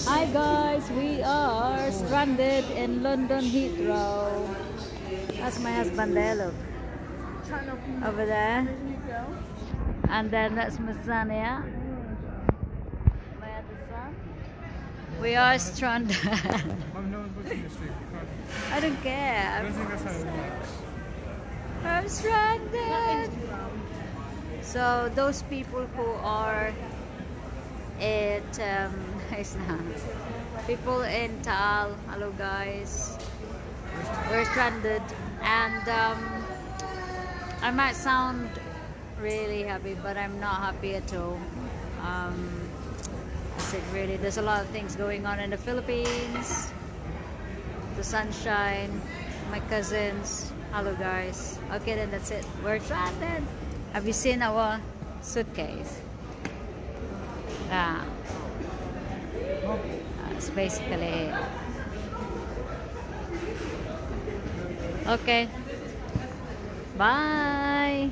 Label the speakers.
Speaker 1: Hi guys, we are stranded in London Heathrow. That's my husband there, look. Over there. And then that's my son here. My other son. We are stranded. I don't care. I'm stranded. So those people who are at people in Taal, hello guys. We're stranded, and I might sound really happy, but I'm not happy at all. I said really, there's a lot of things going on in the Philippines. The sunshine, my cousins. Hello guys. Okay, then that's it. We're stranded. Have you seen our suitcase? Yeah. That's basically it. Okay. Bye.